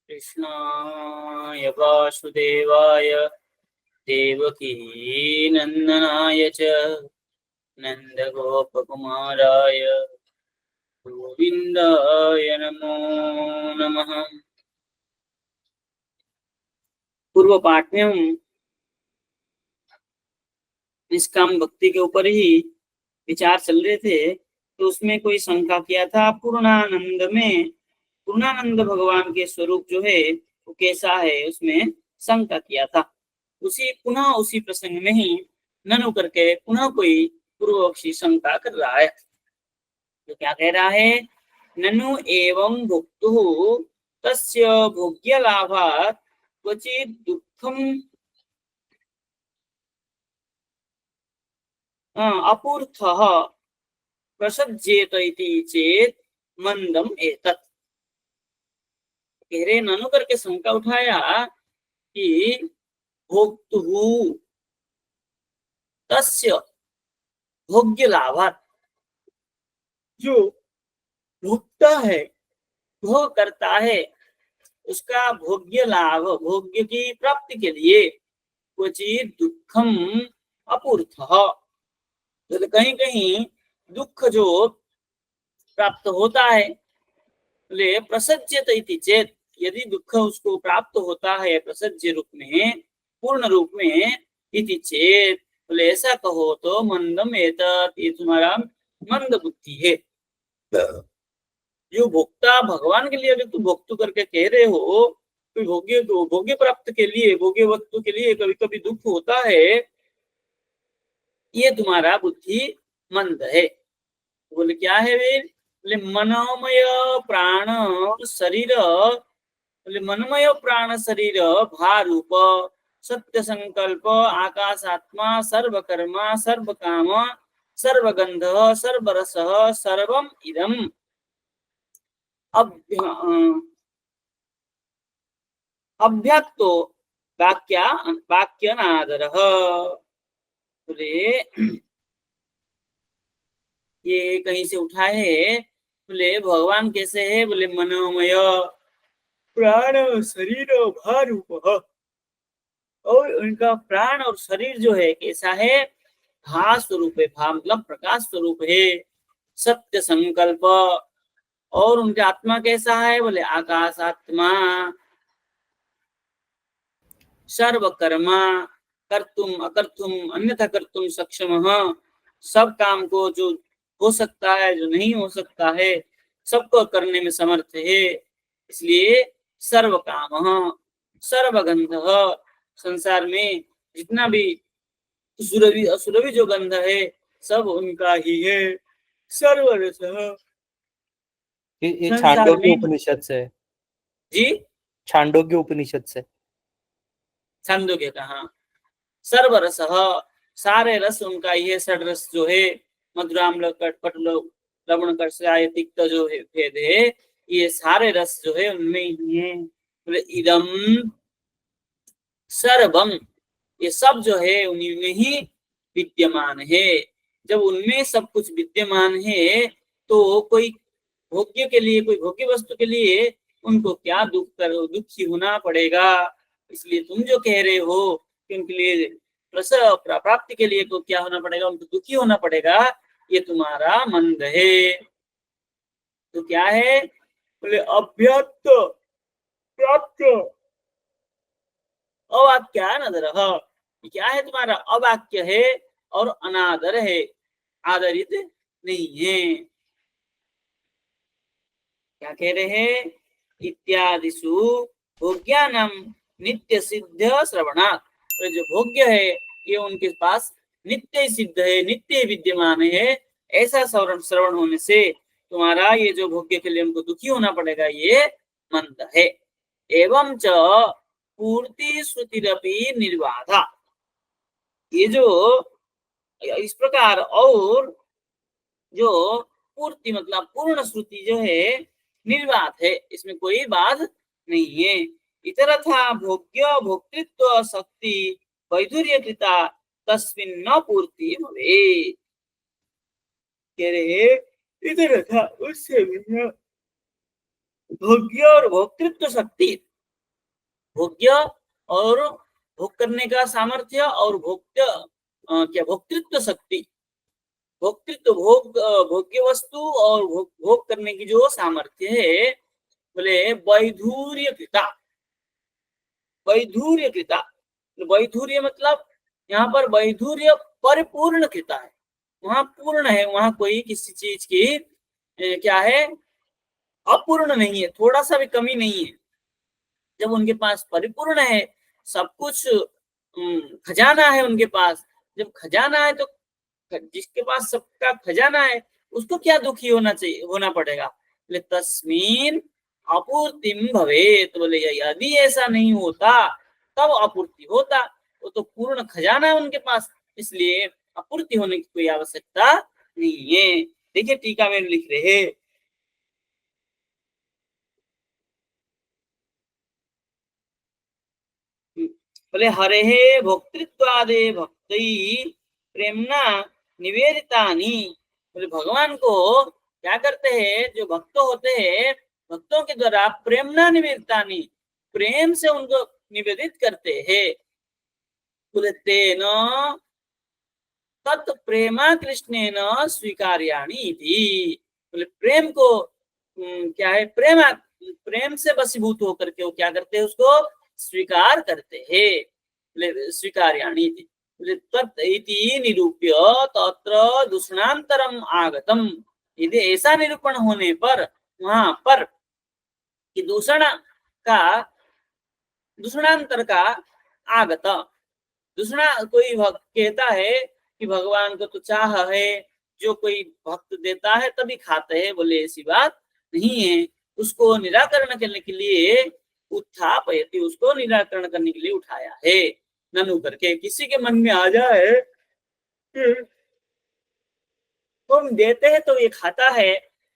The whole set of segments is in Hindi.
कृष्णाय वासुदेवाय देवकी नंदनाय च नंदगोपकुमाराय गोविंदाय नमो नमः। पूर्व पाठ में हम निष्काम भक्ति के ऊपर ही विचार चल रहे थे, तो उसमें कोई शंका किया था पूर्णानंद में, पूर्णानंद भगवान के स्वरूप जो है वो कैसा है, उसमें शंका किया था। पुनः उसी प्रसंग में ही ननु करके पुनः कोई पूर्वपक्षी शंका कर रहा है। तो क्या कह रहा है, ननु एवं भुक्तु तस्य भोग्य लाभात् क्वचित् दुःखम अपूर्थः प्रसज्येत इति चेत मंदम एतत्। कह रहे ननु करके शंका उठाया कि भोक्तु तस्य भोग्य लाभात्, जो भोगता है, भोग करता है, उसका भोग्य लाभ, भोग्य की प्राप्ति के लिए क्वचित् दुखम अपूर्थः, तो कहीं कहीं दुख जो प्राप्त होता है, बोले प्रसज्यत इति चेत, यदि दुख उसको प्राप्त होता है प्रसज्य रूप में, पूर्ण रूप में, इति चेत, बोले ऐसा कहो तो मंदम एतत्, ये तुम्हारा मंद बुद्धि है। जो भोक्ता भगवान के लिए अगर तुम भोक्तु करके कह रहे हो, तो भोग्य प्राप्त के लिए, भोग्य वस्तु के लिए कभी कभी दुख होता है, ये तुम्हारा बुद्धि मंद है। बोले क्या है वे, बोले मनोमय प्राण शरीर, बोले मनमय प्राण शरीर भारूप सत्य संकल्प आकाशात्मा सर्वकर्मा सर्वकाम सर्वगंध सर्वरस सर्वम इदम अभ्यक्तो वाक्यनादरः। बोले ये कहीं से उठाए है, बोले भगवान कैसे है, बोले मनोमय प्राण शरीर भारूप, और उनका प्राण और शरीर जो है कैसा है, भा स्वरूप है, भा मतलब प्रकाश स्वरूप है, सत्य संकल्प, और उनका आत्मा कैसा है, बोले आकाश आत्मा, सर्वकर्मा कर्तुम अकर्तुम अन्यथा कर्तुम सक्षम, सब काम को जो हो सकता है जो नहीं हो सकता है सबको करने में समर्थ है, इसलिए सर्व काम सर्वगंध, संसार में जितना भी सुरभि असुरभि जो गंध है सब उनका ही है, सर्वरस, ये संसार छांदोग्य में उपनिषद से, जी छांदोग्य उपनिषद से, छांदोग्य का, हाँ, सर्वरस, सारे रस उनका ये षड रस जो है, मधुराम्ल कटपट लवण कषाय तिक्त जो है भेद है, ये सारे रस जो है उनमें ही है। बोले इदम सर्वम, ये सब जो है उन्हीं में ही विद्यमान है। जब उनमें सब कुछ विद्यमान है तो कोई भोग्य के लिए, कोई भोग्य वस्तु के लिए उनको क्या दुखी होना पड़ेगा। इसलिए तुम जो कह रहे हो कि उनके लिए प्राप्ति के लिए को क्या होना पड़ेगा, उनको दुखी होना पड़ेगा, ये तुम्हारा मंद है। तो क्या है, बोले अभ्यक्त प्राप्त अवाक्यानदर, क्या है तुम्हारा अवाक्य है और अनादर है, आदरित नहीं है। क्या कह रहे हैं, इत्यादिषु भोग्यानाम नित्य सिद्ध श्रवणात्, तो जो भोग्य है ये उनके पास नित्य सिद्ध है, नित्य विद्यमान है, ऐसा श्रवण होने से तुम्हारा ये जो भोग्य के लिए उनको दुखी होना पड़ेगा ये मंद है। एवं च पूर्ति श्रुतिरपि निर्बाधा, ये जो इस प्रकार, और जो पूर्ति मतलब पूर्ण श्रुति जो है निर्वाध है, इसमें कोई बाध नहीं है। इतरथा भोग्य भोक्तृत्व शक्ति वैधुर्य कृता तस्मिन् न पूर्ति भवेत्। कह रहे इतरथा उससे भोग्य और भोक्तृत्व शक्ति भोग्य और भोग करने का सामर्थ्य और भोक्त्य क्या भोक्तृत्व शक्ति, भोक्तृत्व भोग्य वस्तु और भोग करने की जो सामर्थ्य है, बोले वैधूर्य कृता। वैधूर्य कृता, वैधूर्य मतलब यहाँ पर वैधूर्य परिपूर्ण कृता है, वहां पूर्ण है, वहां कोई किसी चीज की क्या है, अपूर्ण नहीं है, थोड़ा सा भी कमी नहीं है। जब उनके पास परिपूर्ण है, सब कुछ खजाना है उनके पास, जब खजाना है तो जिसके पास सबका खजाना है उसको क्या दुखी होना चाहिए, होना पड़ेगा। बोले तस्मीन अपूर्तिम भवेत, बोले यदि ऐसा नहीं होता तब अपूर्ति होता, वो तो पूर्ण खजाना है उनके पास, इसलिए अपूर्ति होने की कोई आवश्यकता नहीं है। देखिए टीका में लिख रहे हैं, बोले हरे भोक्तृत्वादे भक्ति प्रेमना निवेदितानि, बोले भगवान को क्या करते हैं, जो भक्त होते हैं भक्तों के द्वारा प्रेमना निवेदितानि, प्रेम से उनको निवेदित करते हैं। बोले तेन तत् प्रेमा कृष्णेन स्वीकार्याणि थी, बोले प्रेम को क्या है, प्रेम से वशीभूत होकर के वो क्या करते हैं, उसको स्वीकार करते हैं। बोले स्वीकार्याणि थी, बोले तत् इति निरूप्य तत्र दूषणांतरम आगतम, यदि ऐसा निरूपण होने पर वहां पर कि का दूषणांतर का आगत, दूसरा कोई भक्त कहता है कि भगवान को तो चाह है, जो कोई भक्त देता है तभी खाते हैं, बोले ऐसी बात नहीं है। उसको निराकरण करने के लिए उत्थापयति, उसको निराकरण करने के लिए उठाया है। ननु करके किसी के मन में आ जाए कि तुम देते हैं तो ये खाता है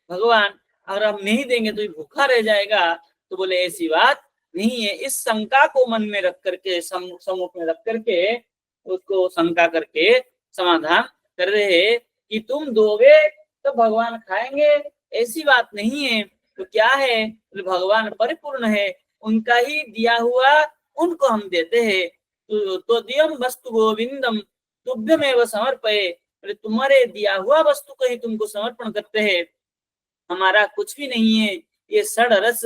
भगवान, अगर हम नहीं देंगे तो ये भूखा रह जाएगा, तो बोले ऐसी बात नहीं है। इस शंका को मन में रख करके, सम्मुख में रख करके उसको शंका करके समाधान कर रहे हैं कि तुम दोगे तो भगवान खाएंगे, ऐसी बात नहीं है। तो क्या है, तो भगवान परिपूर्ण है, उनका ही दिया हुआ उनको हम देते हैं। तो दियम वस्तु गोविंदम तुभ्यमेव समर्पये, तुम्हारे दिया हुआ वस्तु को ही तुमको समर्पण करते हैं, हमारा कुछ भी नहीं है। ये सड़ रस,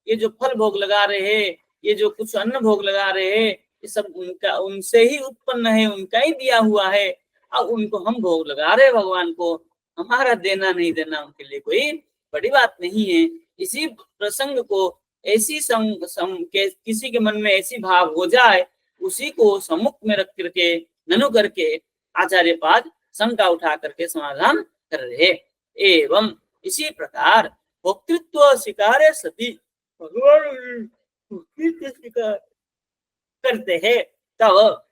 ये जो फल भोग लगा रहे हैं, ये जो कुछ अन्न भोग लगा रहे हैं, ये सब उनका, उनसे ही उत्पन्न है, उनका ही दिया हुआ है। अब उनको हम भोग लगा रहे हैं भगवान को, हमारा देना नहीं देना उनके लिए कोई बड़ी बात नहीं है। इसी प्रसंग को ऐसी किसी के मन में ऐसी भाव हो जाए, उसी को सम्मुख में रख करके ननु करके आचार्य पाद शंका उठा करके समाधान कर रहे। एवं इसी प्रकार भोक्तृत्व स्वीकार्य सती, भगवान स्वीकार करते हैं तब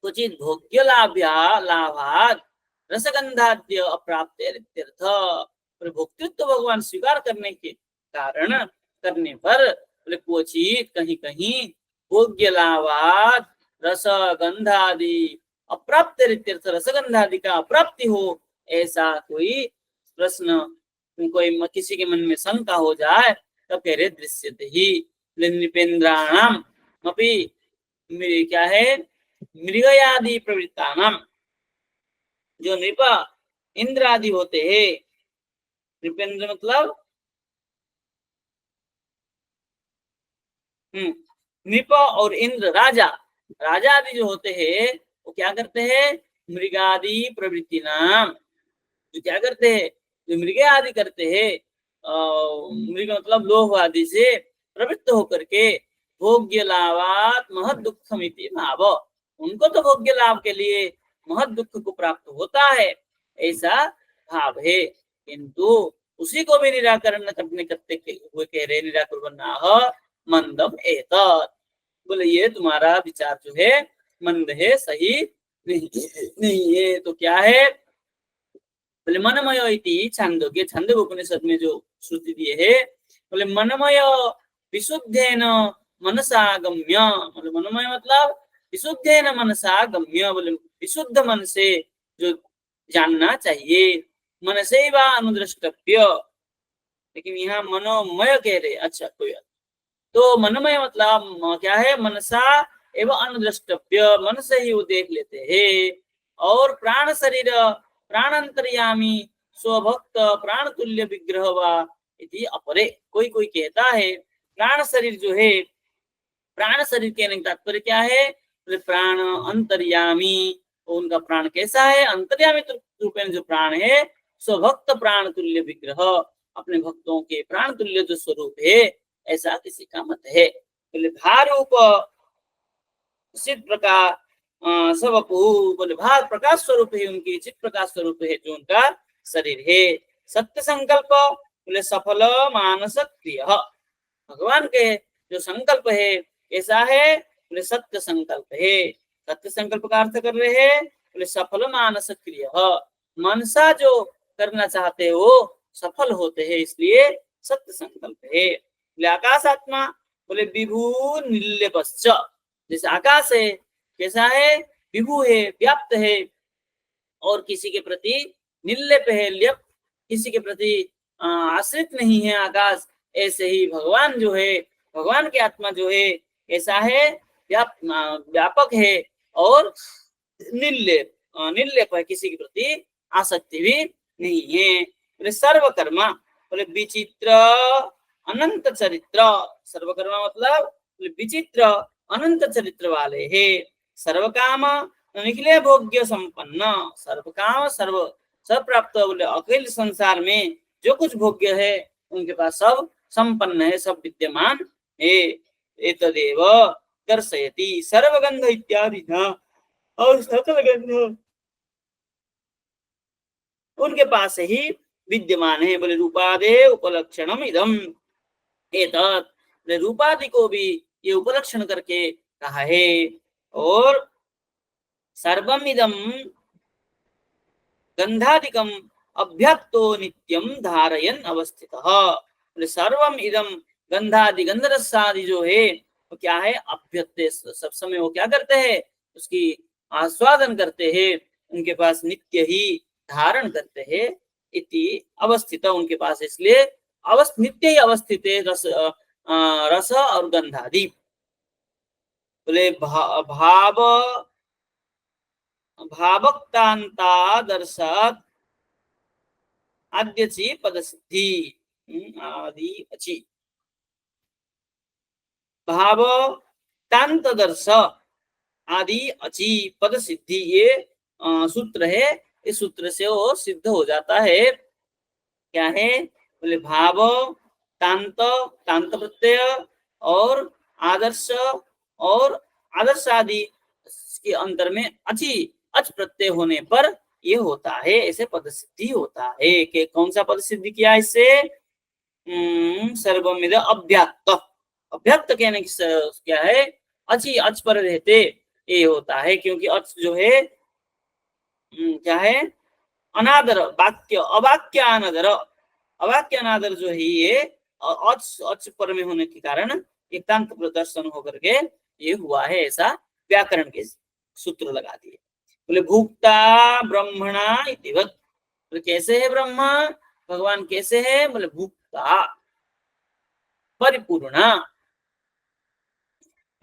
क्वचित भोग्य लाभात रसगंधाद्य अप्राप्त, भोक्तृत्व भगवान स्वीकार करने के कारण करने पर क्वचित कहीं कहीं भोग्य लाभात रसगंधादि अप्राप्त, रसगंधादि का अप्राप्ति हो, ऐसा कोई प्रश्न, कोई किसी के मन में शंका हो जाए तब कह रहे दृश्यते ही नृपेन्द्राणाम अपि, क्या है, मृगयादि प्रवृत्तानाम, जो नृप इंद्र आदि होते हैं, नृपेंद्र मतलब नृप और इंद्र राजा, राजा आदि जो होते हैं वो क्या करते हैं, मृगादि प्रवृत्ति नाम, जो क्या करते हैं, जो मृग आदि करते हैं, मृग मतलब लोभ आदि से प्रवृत्त होकर के भोग्य लाभात महद दुखमिति भाव, उनको तो भोग्य लाभ के लिए महद दुख को प्राप्त होता है, ऐसा भाव है। किंतु उसी को भी निराकरण करने करते हुए कह रहे निराकरण मंदम एतत्, बोले ये तुम्हारा विचार जो है मंद है, सही नहीं है। तो क्या है, बोले मनमय इति छांदोग्य, छांदोग्य उपनिषद में जो श्रुति दिए है, बोले मनमय विशुद्धेन मनसा गम्य, बोले मनमय मतलब विशुद्धेन मनसा गम्य, बोले विशुद्ध मन से जो जानना चाहिए, मन से वा अनुद्रष्टव्य, लेकिन यहाँ मनोमय कह रहे, अच्छा कोई तो मनमय मतलब क्या है, मनसा एवं अनुद्रष्टव्य, मन से ही वो देख लेते हैं। और प्राण शरीर प्राणांतर्यामी स्वभक्त प्राण तुल्य विग्रह वा इति अपरे। कोई कोई कहता है प्राण शरीर जो है, प्राण शरीर कहने का तात्पर्य क्या है, बोले प्राण अंतर्यामी, उनका प्राण कैसा है, अंतर्यामी रूपेण जो प्राण है, स्वभक्त प्राण तुल्य विग्रह, अपने भक्तों के प्राण तुल्य जो स्वरूप है, ऐसा किसी का मत है। बोले भारूप चित प्रकाश स्वपु, बोले भार प्रकाश स्वरूप है उनकी, चित प्रकाश स्वरूप है जो उनका शरीर है। सत्य संकल्प, बोले सफल मानस क्रिय, भगवान के जो संकल्प है कैसा है, बोले सत्य संकल्प है। सत्य संकल्प का अर्थ कर रहे हैं, बोले सफल मानस क्रिय, मनसा जो करना चाहते हैं वो सफल होते हैं, इसलिए सत्य संकल्प है। बोले आकाश आत्मा, बोले विभू निर्लेपश्च, जैसे आकाश है कैसा है, विभू है, व्याप्त है, और किसी के प्रति निर्लेप है, लेप किसी के प्रति आश्रित नहीं है आकाश, ऐसे ही भगवान जो है, भगवान की आत्मा जो है ऐसा है, व्यापक है और निर्लेप, निर्लेप है, किसी के प्रति आसक्ति भी नहीं है। बोले सर्वकर्मा, बोले विचित्र अनंत चरित्र, सर्वकर्मा मतलब विचित्र अनंत चरित्र वाले है। सर्वकाम निखिल भोग्य संपन्न, सर्वकाम सर्व सब प्राप्त, बोले अखिल संसार में जो कुछ भोग्य है उनके पास सब संपन्न है, सब विद्यमान है। एतदेव दर्शयति सर्वगंध इत्यादि न, और सकल गंध उनके पास ही विद्यमान है। बोले रूपादे उपलक्षणम इदम एतत्, रूपादि को भी ये उपलक्षण करके कहा है। और सर्वम इदम गंधादिकम अभ्यक्तो नित्यम धारयन अवस्थितः, बोले सर्वम इदम गंधादि गंधरसादि जो है वो क्या है, अभ्यक्ते, सब समय वो क्या करते हैं, उसकी आस्वादन करते हैं, उनके पास नित्य ही धारण करते हैं। इति अवस्थित, उनके पास इसलिए नित्य ही अवस्थित है रस और गंधादि। बोले भाव भावक्तांतादर्शात् आद्यची पद सिद्धि, आदि अच्छी भाव तांत दर्श आदि अची पद सिद्धि, ये सूत्र है, इस सूत्र से वो सिद्ध हो जाता है। क्या है, बोले भाव तांत, तांत प्रत्यय और आदर्श, और आदर्श आदि के अंतर में अची अच प्रत्यय होने पर ये होता है, ऐसे पद सिद्धि होता है। कि कौन सा पद सिद्धि किया इससे, सर्वमिद अभ्यक्त, अभ्यक्त कहने की क्या है, अची अच पर रहते ये होता है, क्योंकि अच जो है क्या है, अनादर वाक्य, अवाक्य अनादर, अवाक्य अनादर जो है ये अच अच पर में होने के कारण एकांत प्रदर्शन होकर के ये हुआ है, ऐसा व्याकरण के सूत्र लगा दिए। बोले भुक्ता ब्रह्मणा इतिवत, तो कैसे है ब्रह्मा, भगवान कैसे है, बोले भुक्ता परिपूर्ण,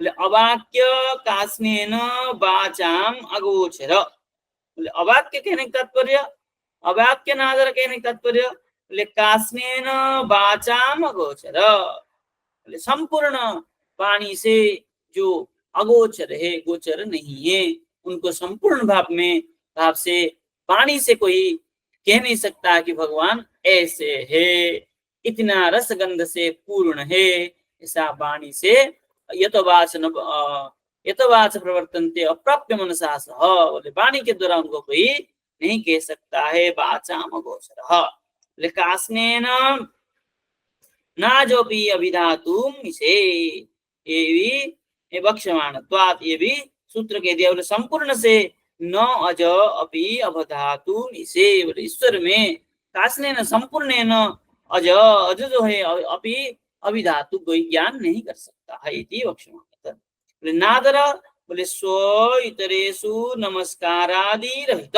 बोले अवाक्य कास्नेन वाचाम अगोचर, बोले अवाक्य कहने का तात्पर्य, अवाक्य नादर कहने का तात्पर्य, बोले कास्नेन वाचाम अगोचर, बोले संपूर्ण वाणी से जो अगोचर है, गोचर नहीं है, उनको संपूर्ण भाव से वाणी से कोई कह नहीं सकता कि भगवान ऐसे है, इतना रसगंध से पूर्ण है, ऐसा वाणी से यतवाच प्रवर्तन्ते अप्राप्य मनसा सह, बोले वाणी के द्वारा उनको कोई नहीं कह सकता है। वाचाम अगोचरः, बोले कास्नेन नाजोपि अभिधातुम इसे, ये भी वक्ष्यमाणत्वात्, ये भी सूत्र कह दिया। बोले संपूर्ण से न अज अपि अवधातुम इसे, बोले ईश्वर में कास्नेन संपूर्ण न अज, अज जो है अपि अभिधातु कोई ज्ञान नहीं कर सकता है, इति वक्ष्यमाणः। बोले नादर, बोले स्व इतरेषु नमस्कारादि रहित,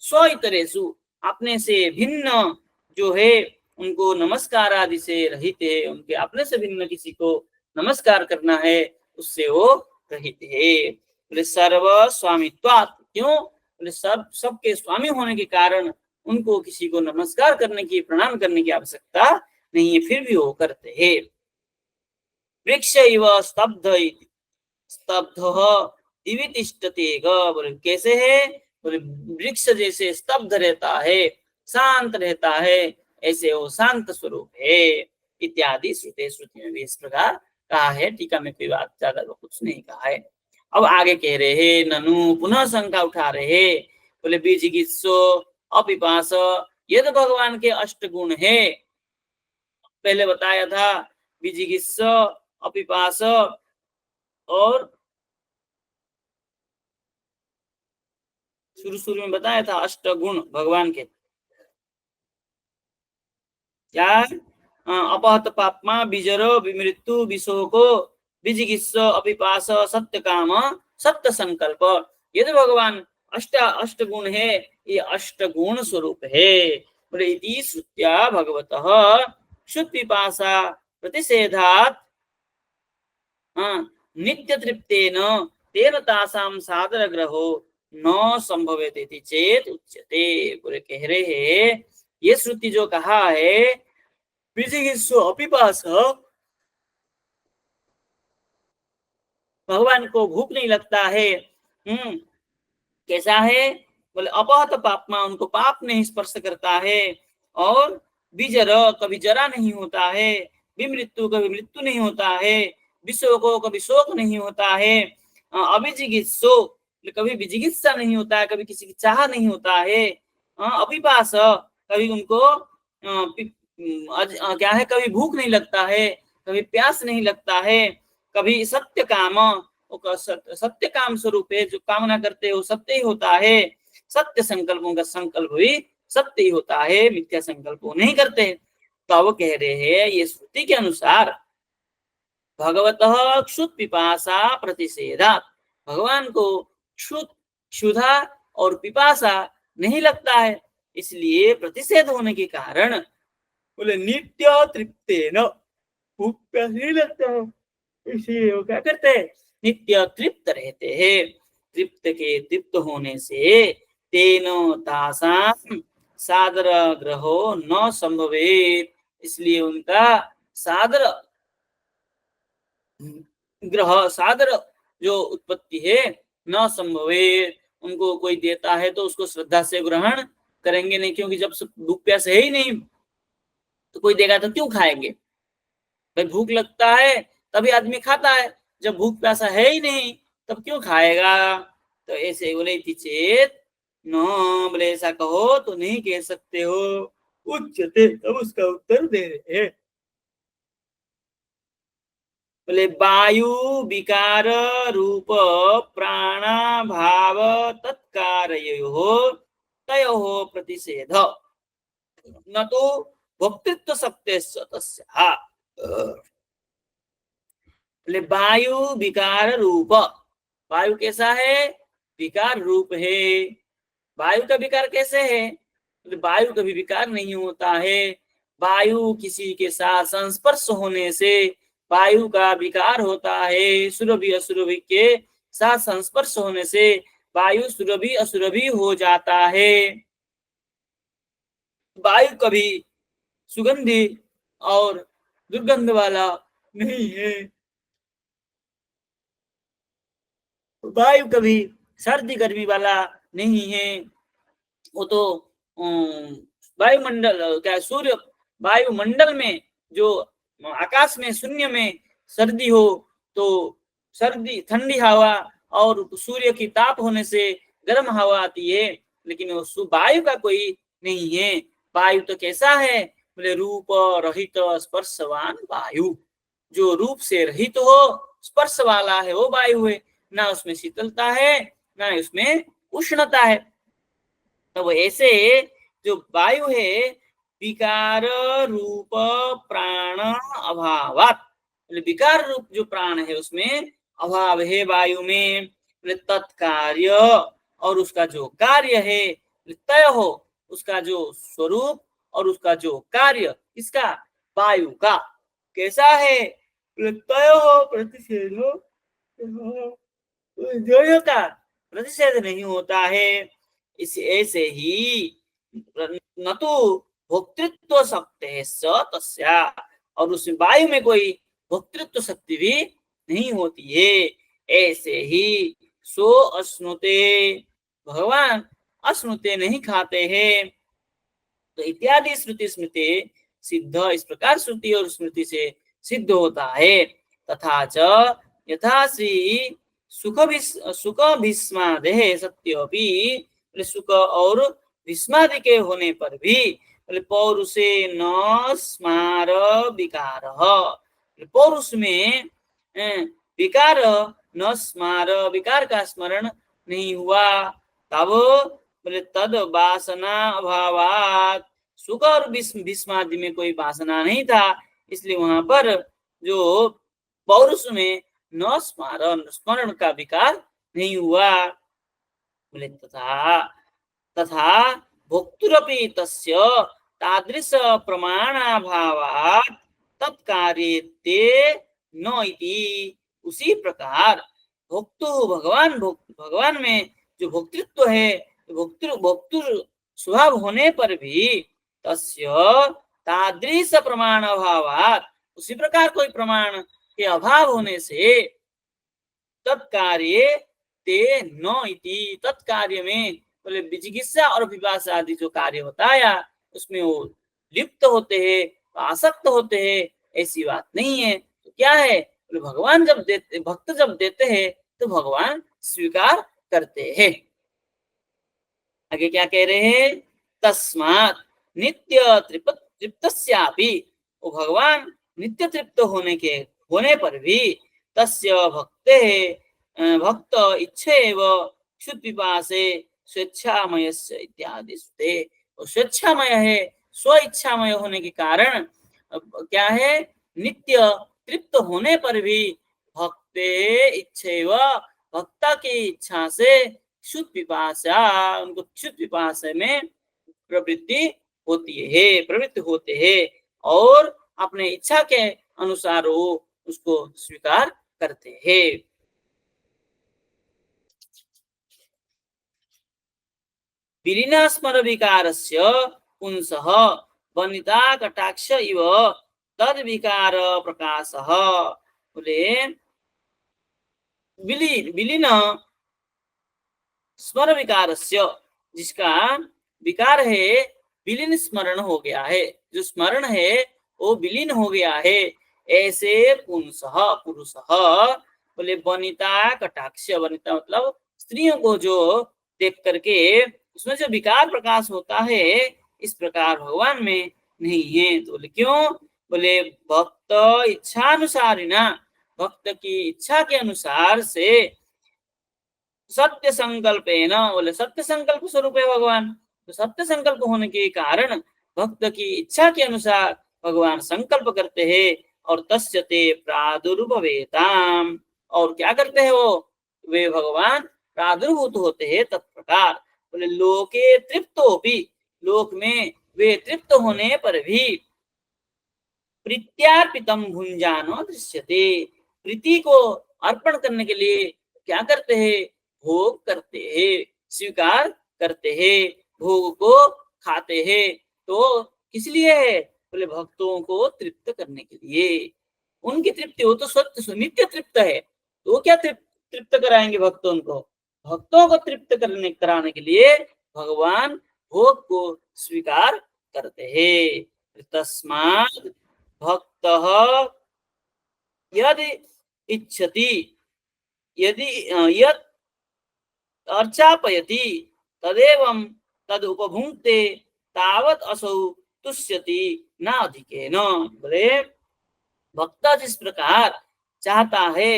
स्व इतरेषु अपने से भिन्न जो है उनको नमस्कार आदि से रहित है, उनके अपने से भिन्न किसी को नमस्कार करना है उससे वो रहित है। बोले सर्व स्वामित्वात्, क्यों? बोले सब सबके स्वामी होने के कारण उनको किसी को नमस्कार करने की, प्रणाम करने की आवश्यकता नहीं है, फिर भी वो करते हैं। वृक्ष इव स्तब्ध स्तब्ध दिवि तिष्ठते ग, बोले कैसे है? बोले वृक्ष जैसे स्तब्ध रहता है, शांत रहता है, ऐसे वो शांत स्वरूप है। इत्यादि श्रुति में भी इस प्रकार कहा है। टीका में कोई बात ज्यादा कुछ नहीं कहा है। अब आगे कह रहे हैं, ननु पुनः शंका उठा रहे हैं। बोले विजिगीषो अपिपास, ये तो भगवान के अष्ट गुण है। पहले बताया था विजिगीष, अपिपास और शुरू में बताया था अष्ट गुण भगवान के। क्या? अपहत पापमा बिजर विमृत्यु विशोको विजिगीष अपिपास सत्य काम सत्य संकल्प, ये तो भगवान अष्ट गुण है, ये अष्ट गुण स्वरूप है। बोले इति श्रुत्या भगवतः शुद्ध पिपासा प्रतिषेधात् नित्य तृप्तेन तेन तासाम सादर ग्रहो न संभवेत इति चेत उच्यते। बोले कह रहे हैं, ये श्रुति जो कहा है विजिगीषु अपिपास, भगवान को भूख नहीं लगता है। कैसा है? बोले अपहत पापमा, उनको पाप नहीं स्पर्श करता है, और विजर, कभी जरा नहीं होता है, विमृत्यु, कभी मृत्यु नहीं होता है, विशोको, कभी शोक नहीं होता है, अभिजिगीषो, कभी विजिगित्सा नहीं होता है, कभी किसी की चाह नहीं होता है, अपिपास, कभी उनको क्या है, कभी भूख नहीं लगता है, कभी प्यास नहीं लगता है, कभी सत्य काम, सत्य काम स्वरूप है, जो कामना करते हैं वो सत्य ही होता है। सत्य संकल्पों का संकल्प भी सत्य ही होता है, मिथ्या संकल्प वो नहीं करते। तो वो कह रहे हैं, ये श्रुति के अनुसार भगवतः क्षुत पिपासा प्रतिषेधात्, भगवान को क्षुत, क्षुधा और पिपासा नहीं लगता है, इसलिए प्रतिषेध होने के कारण बोले नित्य तृप्तेन, भूख प्यास नहीं लगता है, इसलिए वो क्या करते हैं? नित्य तृप्त रहते हैं। तृप्त के तृप्त होने से तेन तासाम सादर ग्रहो न संभवेत, इसलिए उनका सादर ग्रह, सादर जो उत्पत्ति है, न संभवेत, उनको कोई देता है तो उसको श्रद्धा से ग्रहण करेंगे नहीं, क्योंकि जब भूख प्यास है ही नहीं तो कोई देगा तो क्यों खाएंगे? भाई भूख लगता है तभी आदमी खाता है, जब भूख प्यासा है ही नहीं तब क्यों खाएगा? तो ऐसे बोले चेत न, बोले ऐसा कहो तो नहीं कह सकते हो, उच्चते, तब उसका उत्तर दे रहे। बोले वायु विकार रूप प्राणाभाव तत्कारयो तयो प्रतिषेध न तो भोक्तृत्व सत्य तस्या। बोले वायु विकार रूप, वायु कैसा है? विकार रूप है। वायु का विकार कैसे है? वायु कभी विकार नहीं होता है, वायु किसी के साथ संस्पर्श होने से वायु का विकार होता है। सुरभि असुरभि के साथ संस्पर्श होने से वायु सुरभि असुरभि हो जाता है। वायु कभी सुगंधी और दुर्गंध वाला नहीं है, वायु कभी सर्दी गर्मी वाला नहीं है। वो तो वायुमंडल, क्या सूर्य वायुमंडल में जो आकाश में शून्य में सर्दी हो तो सर्दी ठंडी हवा, और सूर्य की ताप होने से गर्म हवा आती है, लेकिन वो वायु का कोई नहीं है। वायु तो कैसा है? बोले रूप रहित स्पर्शवान वायु, जो रूप से रहित हो, स्पर्श वाला है, वो वायु है। ना उसमें शीतलता है ना उसमें उष्णता है। तो ऐसे जो वायु है विकार रूप प्राण अभावात, विकार रूप जो प्राण है उसमें अभाव है वायु में। तत्कार्य, और उसका जो कार्य है तय हो, उसका जो स्वरूप और उसका जो कार्य किसका, वायु का, कैसा है, तयोः प्रतिषेधो दोनों का प्रतिषेध नहीं होता है। इस ऐसे ही न तो भोक्तृत्व शक्ति है स तस्या, और उस वायु में कोई भोक्तृत्व शक्ति भी नहीं होती है। ऐसे ही सो अश्नुते, भगवान अश्नुते नहीं खाते हैं। तो इत्यादि श्रुति स्मृति सिद्ध, इस प्रकार श्रुति और स्मृति से सिद्ध होता है। तथा च यथा श्री सुख भीष्मादेह सत्योपि, सुख और भीष्मादि के होने पर भी पौरुषे न स्मार विकार, पौरुष में विकार न स्मार, विकार का स्मरण नहीं हुआ, तब बोले तद वासना अभावात, सुख और भीष्मादि में कोई वासना नहीं था, इसलिए वहां पर जो पौरुष में न स्मरण, स्मरण का विकार नहीं हुआ। बोले तथा तथा भोक्तुरपि तस्य तादृश प्रमाणाभावात् तत्कार्यते न इति, उसी प्रकार भोक्तु भगवान में जो भोक्तृत्व है, भोक्तृ स्वभाव होने पर भी तस्य तादृश प्रमाण अभावात्, उसी प्रकार कोई प्रमाण के अभाव होने से तत्कार्य ते न इति, तत्कार्य में बोले विजिगित्सा और विपाशा आदि जो कार्य बताया उसमें वो लिप्त होते हैं, आसक्त होते हैं, ऐसी बात नहीं है। तो क्या है, बोले भगवान जब देते, भक्त जब देते हैं तो भगवान स्वीकार करते हैं। आगे क्या कह रहे हैं, तस्मात् नित्य तृप्तस्यापि, वो भगवान नित्य तृप्त होने पर भी तस्य भक्त इच्छेव क्षुत् पिपासे स्वेच्छामय इत्यादि सुते, वो स्वेच्छामय है, स्व इच्छामय होने के कारण क्या है, नित्य तृप्त होने पर भी भक्ते इच्छेव, भक्ता की इच्छा से क्षुत् पिपासा, उनको क्षुत् पिपासा में प्रवृत्ति प्रवृत्ति होते हैं और अपने इच्छा के अनुसार वो उसको स्वीकार करते हैं। विलीना स्मर विकारस्य पुंसः वनिता कटाक्ष इव तद विकार प्रकाशः, बोले विलीन स्मर विकारस्य, जिसका विकार है विलीन स्मरण हो गया है, जो स्मरण है वो विलीन हो गया है, ऐसे पुंसः पुरुषः, बोले वनिता कटाक्ष, वनिता मतलब स्त्रियों को जो देख करके उसमें जो विकार प्रकाश होता है, इस प्रकार भगवान में नहीं है। तो बोले क्यों, बोले भक्त इच्छानुसारिणा, भक्त की इच्छा के अनुसार से सत्य संकल्प है ना, बोले सत्य संकल्प स्वरूप है भगवान, तो सत्य संकल्प होने के कारण भक्त की इच्छा के अनुसार भगवान संकल्प करते हैं और तस्यते प्रादुर्भवेताम, और क्या करते हैं वो, वे भगवान प्रादुर्भूत होते हैं तत्प्रकार। बोले लोके तृप्तोपि, लोक में वे तृप्त होने पर भी प्रीत्यार्पितम भुंजानो दृश्यते, प्रीति को अर्पण करने के लिए क्या करते हैं, भोग करते हैं, स्वीकार करते हैं, भोग को खाते हैं। तो किस लिए है, बोले भक्तों को तृप्त करने के लिए, उनकी तृप्ति, वो तो सत्य नित्य तृप्त है, तो वो क्या तृप्त कराएंगे भक्तों को, भक्तों को तृप्त कराने के लिए भगवान भोग को स्वीकार करते हैं। तस्मात् भक्तः यदि इच्छति, यदि यत् अर्चापयति तदेवं तद उपभुंक्ते तावत् असौ तुष्यति न अधिकेन, बोले भक्त जिस प्रकार चाहता है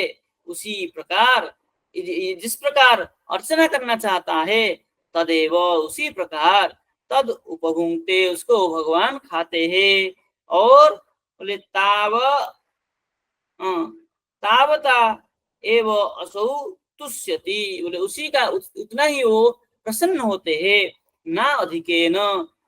उसी प्रकार, जिस प्रकार अर्चना करना चाहता है तदेव उसी प्रकार तद उपभुंक्ते, उसको भगवान खाते हैं। और बोले तावता एव असौ तुष्यति, बोले उसी का उतना ही वो प्रसन्न होते हैं, ना अधिकेन,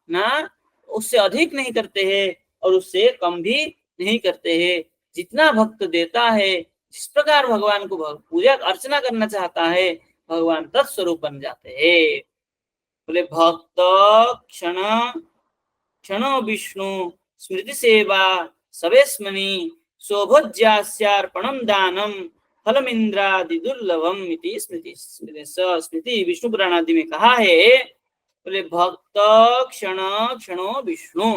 ना उससे अधिक नहीं करते हैं और उससे कम भी नहीं करते हैं। जितना भक्त देता है, जिस प्रकार भगवान को पूजा अर्चना करना चाहता है, भगवान तत्स्वरूप बन जाते हैं। बोले भक्त क्षण क्षणो विष्णु स्मृति सेवा सवेस्मनि सौभज्यास्यार्पणम दानम फलमिंद्रादि दुर्लभम इति स्मृति स्मृति विष्णु पुराण आदि में कहा है। बोले भक्त क्षण क्षणो विष्णु,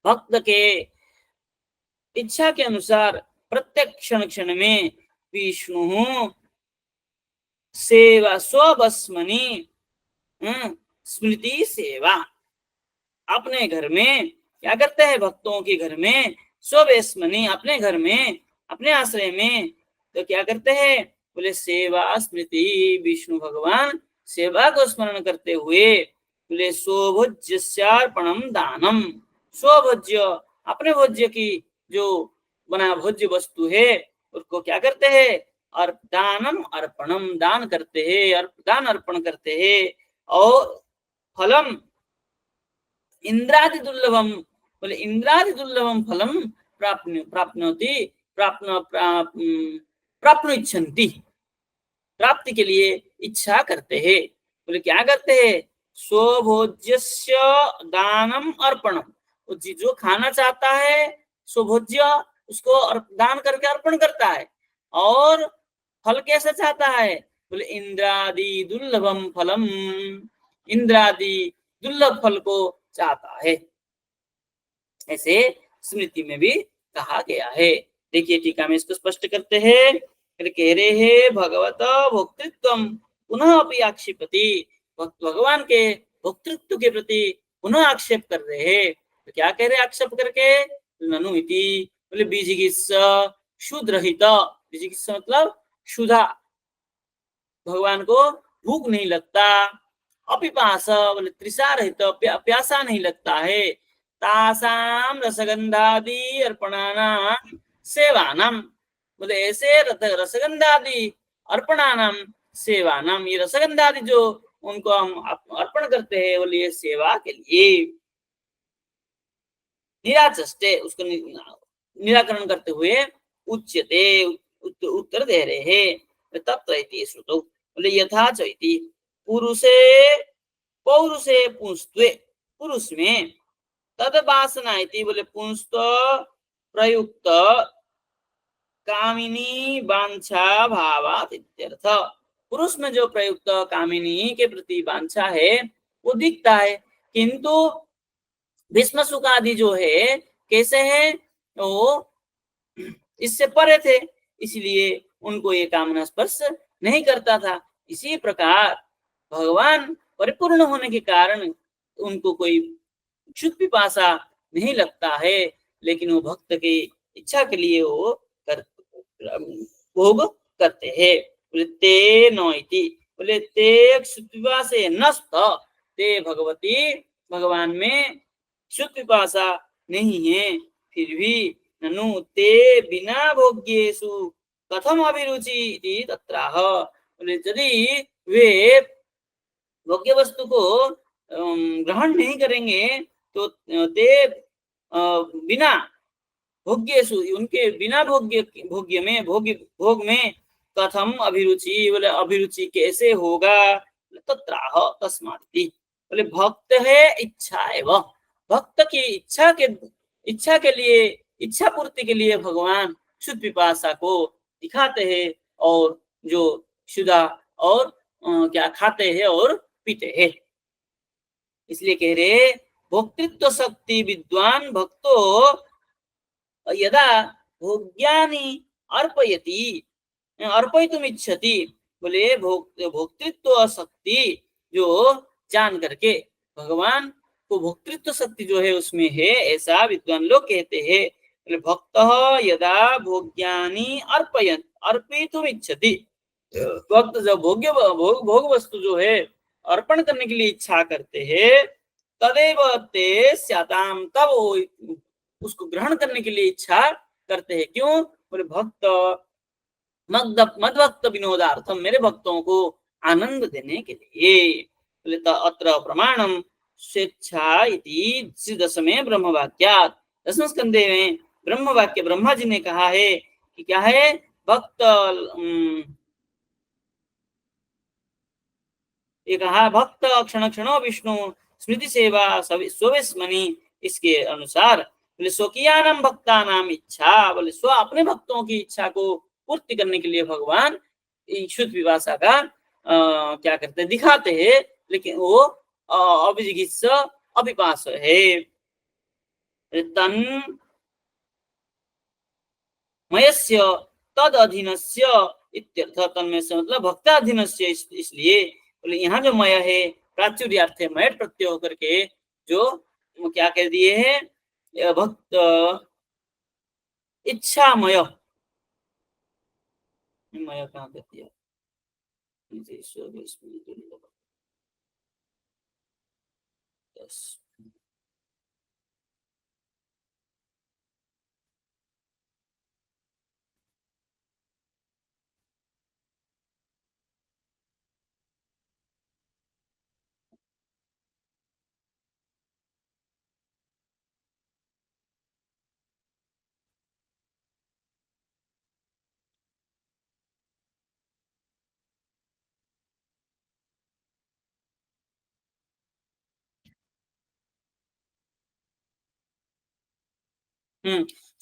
भक्त के इच्छा के अनुसार प्रत्येक क्षण क्षण में विष्णु सेवा स्वभस्मनि स्मृति सेवा, अपने घर में क्या करते हैं, भक्तों के घर में स्वभस्मनि, अपने घर में अपने आश्रय में तो क्या करते हैं, बोले सेवा स्मृति विष्णु भगवान सेवा को स्मरण करते हुए, बोले स्वभोज्यार्पणम दानम, स्वभोज्य अपने भोज्य की जो बना भोज्य वस्तु है उसको क्या करते हैं, और दानम अर्पणम दान करते हैं, दान अर्पण करते हैं। और फलम इंद्रादि दुर्लभम, बोले इंद्रादि दुर्लभम फलम प्राप्नोति प्राप्नुइच्छन्ति, प्राप्ति के लिए इच्छा करते हैं। बोले क्या करते हैं, स्वभोज्यस्य दानम अर्पणम, जो खाना चाहता है स्वभोज्य उसको दान करके अर्पण करता है। और फल कैसा चाहता है, बोले इंद्रादि दुर्लभम फलम, इंद्रादि दुर्लभ फल को चाहता है। ऐसे स्मृति में भी कहा गया है। देखिए टीका में इसको स्पष्ट करते हैं, कह रहे हैं भगवत भोक्तृत्व पुनः अपि आक्षेपति, भगवान के भोक्तृत्व के प्रति पुनः आक्षेप कर रहे हैं। तो क्या कह रहे आक्षेप करके, ननु इति, बोले बीजिगित्सा शुद्रहित, बीजिगित्सा मतलब क्षुधा, भगवान को भूख नहीं लगता, अपिपासा बोले तृषा रहित, प्यासा नहीं लगता है, तासाम रसगंधादि अर्पणानाम सेवानाम, बोले ऐसे रसगंधादि अर्पणानाम सेवानाम, ये रसगंधादि जो उनको हम अर्पण करते हैं बोले ये सेवा के लिए, निराचष्टे उसको निराकरण करते हुए उच्यते उत्तर दे रहे हैं। तत्र इति श्रुतौ, बोले यथा च इति पुरुषे पौरुषे पुंस्त्वे, पुरुष में तद वासना इति, बोले पुंस्त प्रयुक्त कामिनी वांछा भावात इत्यर्थ, पुरुष में जो प्रयुक्त कामिनी के प्रति वांछा है वो दिखता है, किंतु भीष्म सुख आदि जो है कैसे है, वो इससे परे थे, इसलिए उनको ये कामना स्पर्श नहीं करता था। इसी प्रकार भगवान परिपूर्ण होने के कारण उनको कोई क्षुध पिपासा नहीं लगता है, लेकिन वो भक्त की इच्छा के लिए वो भोग करते हैं। बोले ते नोइति, बोले ते क्षुध पिपासे नस्त, ते भगवती भगवान में क्षुध पिपासा नहीं है, फिर भी ननु ते बिना भोग्येषु कथम अभिरुचि इति तत्राह, बोले यदि वे भोग्य वस्तु को ग्रहण नहीं करेंगे तो ते बिना भोग्येषु, उनके बिना भोग्य में भोग में कथम अभिरुचि, बोले अभिरुचि कैसे होगा, तत्राह तस्मात्, बोले भक्त है इच्छा एवं, भक्त की इच्छा के लिए, इच्छा पूर्ति के लिए भगवान क्षुध पिपासा को दिखाते हैं, और जो क्षुधा और क्या खाते हैं और पीते हैं। इसलिए कह रहे भोक्तृत्व शक्ति विद्वान भक्तो यदा भोग्यानि अर्पयति अर्पयितुम इच्छति, बोले भोक्तृत्व शक्ति जो जान करके भगवान को भोक्तृत्व शक्ति जो है उसमें है, ऐसा विद्वान लोग कहते हैं। भक्त यदा भोग्यानि अर्पयितुम इच्छति, भक्त जब भोग वस्तु जो है अर्पण करने के लिए इच्छा करते हैं, तदेव ते स्याताम, तब वो उसको ग्रहण करने के लिए इच्छा करते हैं। क्यों, बोले भक्त मद्भक्त विनोदार्थम, मेरे भक्तों को आनंद देने के लिए। बोले अत्र प्रमाणम स्वेच्छा इति दशमे ब्रह्म वाक्यात। दसम स्कंदे में ब्रह्म वाक्य ब्रह्मा जी ने कहा है कि क्या है, भक्त ये कहा भक्त क्षण क्षणो विष्णु स्मृति सेवा स्वस्मनि। इसके अनुसार बोले स्वकीयानाम भक्तानाम इच्छा, बोले स्व अपने भक्तों की इच्छा को पूर्ति करने के लिए भगवान शुद्ध विभाषा का क्या करते हैं, दिखाते हैं, लेकिन वो अभिजिगित्स अभिपास है। तन मयस्य तद अधीनस्य इत्यर्थ। तन्मय से मतलब भक्ताधीनस्य, इसलिए बोले यहाँ जो मय है प्राचुर्यार्थ है, मय प्रत्यय होकर के जो क्या कह दिए है, भक्त इच्छामय, मय कहाँ कर दिया,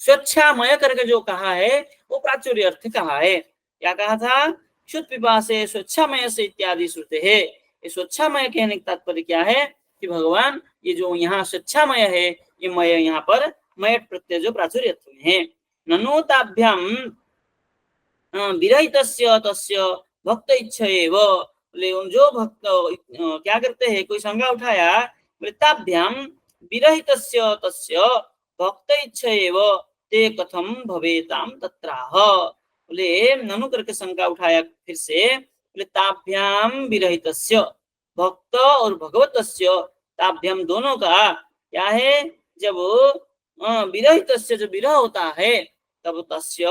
स्वच्छामय करके जो कहा है वो प्राचुर्य अर्थ कहा है। क्या कहा था, शुद्ध पिपा से स्वच्छामय से इत्यादि श्रुते है। ये स्वच्छामय कहने का तात्पर्य क्या है कि भगवान ये जो यहाँ स्वच्छामय है, ये मय यहाँ पर मय प्रत्यय जो प्राचुर्य अर्थ में है। ननोताभ्याम विरहितस्य तस्य भक्त इच्छयेव, बोले जो भक्त क्या करते हैं, कोई शंका उठाया, बोले ताभ्याम विरहितस्य तस्य भक्त इच्छयेव ते कथम भवेताम तत्राह। बोले ननु करके शंका उठाया फिर से, बोले ताभ्याम विरहितस्य, भक्त और भगवतस्य, ताभ्याम दोनों का क्या है, जब विरहितस्य जो विरह होता है तब तस्य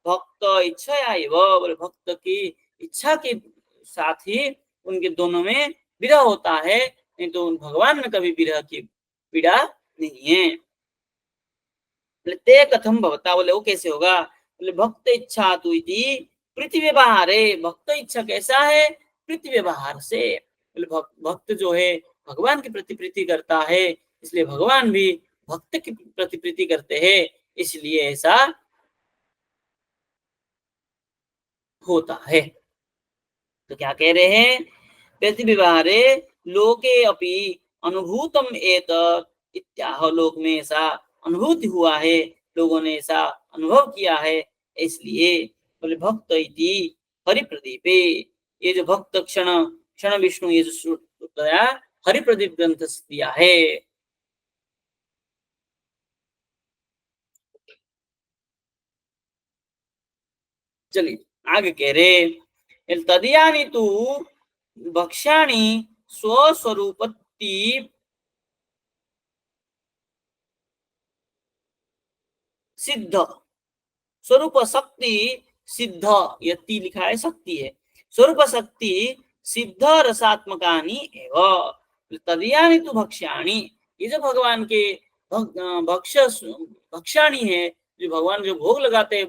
भक्त इच्छा आई, बोले भक्त की इच्छा के साथ ही उनके दोनों में विरह होता है, नहीं तो भगवान में कभी विरह की पीड़ा नहीं है। ते कथम भवता, बोले वो कैसे होगा, बोले भक्त इच्छा तो इति प्रीति व्यवहार है। भक्त इच्छा कैसा है, प्रीति व्यवहार से। बोले भक्त जो है भगवान की प्रति प्रीति करता है, इसलिए भगवान भी भक्त की प्रति प्रीति करते हैं, इसलिए ऐसा होता है। तो क्या कह रहे हैं, प्रतिव्यवहारे लोके अपि अनुभूतम एत इत्याह, लोक में ऐसा अनुभूति हुआ है, लोगों ने ऐसा अनुभव किया है, इसलिए बोले भक्त इति हरिप्रदीपे, ये जो भक्त क्षण क्षण विष्णु ये जो गया हरिप्रदीप ग्रंथ दिया है। चलिए आगे कह रहे, तदियानि तु भक्ष्याणि स्वस्वरूपति सिद्ध, स्वरूप शक्ति सिद्ध, यति लिखा है शक्ति है, स्वरूप शक्ति सिद्ध रसात्मकानि एव। तदियानि तु भक्ष्याणि, ये जो भगवान के भक्ष्याणि है, जो भगवान जो भोग लगाते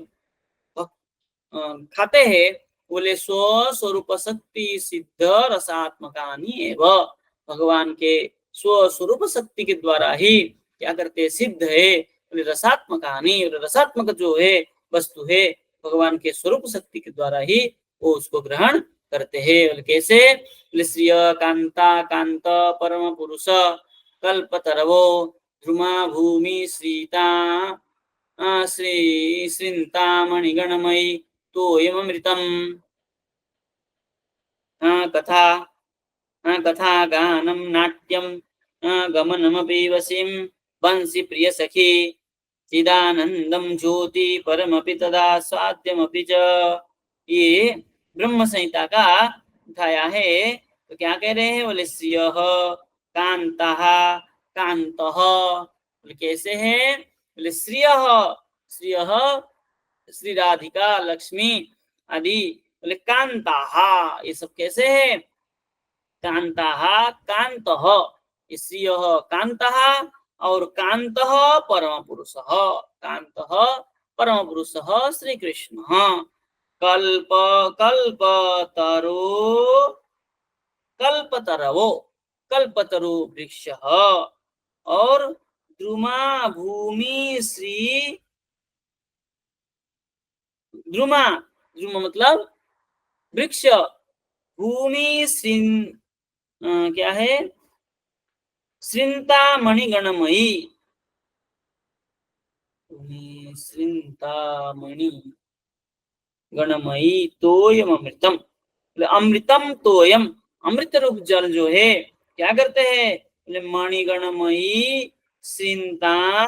खाते हैं, बोले स्व स्वरूप शक्ति सिद्ध रसात्मकानि एव, भगवान के स्व स्वरूप शक्ति के द्वारा ही क्या करते सिद्ध है, बोले रसात्मकानि, रसात्मक जो है वस्तु है भगवान के स्वरूप शक्ति के द्वारा ही वो उसको ग्रहण करते हैं। बोले कैसे, बोले श्रिय कांता कांत परम पुरुष कल्पतरवो ध्रुमा भूमि श्रीता श्री श्रीन्तामणिगणमयी तोयमृतम कथा कथा गानम नाट्यम गमनमपि वसीम वंशी प्रिय सखी चिदानंदम ज्योति परमपि तदा स्वाद्यमपि च। ये ब्रह्म संहिता का उठाया है। तो क्या कह रहे हैं, बोले श्रिय कांतः कांतः, बोले कैसे है, बोले श्रिय श्रिय श्री राधिका लक्ष्मी आदि, बोले कांताहा, ये सब कैसे है, कांताहा कांतः, श्रियः कान्तः और कान्तः परम पुरुषः, कान्तः परम पुरुषः श्री कृष्णः। कल्प कल्पतरो कल्पतरवो कल्पतरु वृक्षः और द्रुमा भूमि श्री द्रुमा द्रुमा मतलब वृक्ष, भूमि क्या है, श्रिंता मणिगणमयी, भूमि श्रिंता मणि गणमयी तोयम अमृतम, मतलब अमृतम तोयम, अमृत रूप जल जो है क्या करते हैं, मतलब मणिगणमयी श्रिंता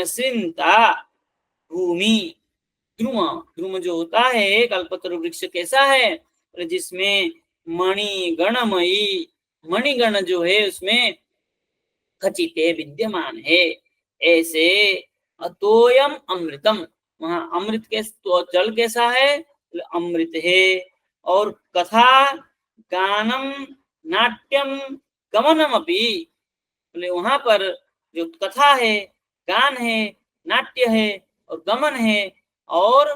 श्रिंता भूमि, ध्रुम ध्रुम जो होता है कल्पतरु वृक्ष कैसा है, जिसमें मणिगणमयी, मणिगण जो है उसमें खचिते विद्यमान है, ऐसे अतोयम अमृतम, वहां अमृत के तो जल कैसा है, अमृत है। और कथा गानम नाट्यम गमनम अपि, वहां पर जो कथा है, गान है, नाट्य है और गमन है, और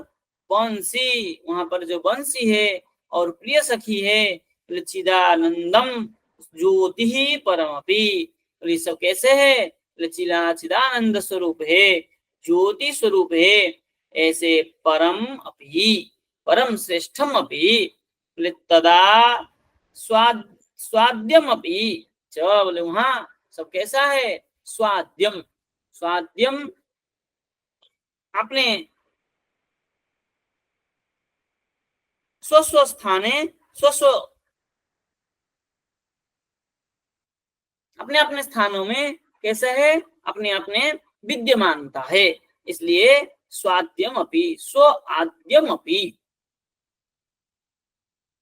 बंसी, वहां पर जो बंसी है और प्रिय सखी है, चिदानंदम ज्योति ही परमपि, ये सब कैसे है, चिदानंद स्वरूप है, ज्योति स्वरूप है, ऐसे परम अपि, परम श्रेष्ठम अपि, तदा स्वाद स्वाद्यम अपि च, बोले वहां सब कैसा है, स्वाद्यम, स्वाद्यम अपने स्वस्व स्थाने, स्वस्व अपने अपने स्थानों में कैसा है, अपने अपने विद्यमानता है, इसलिए स्वाद्यम अपि स्वाद्यम अपि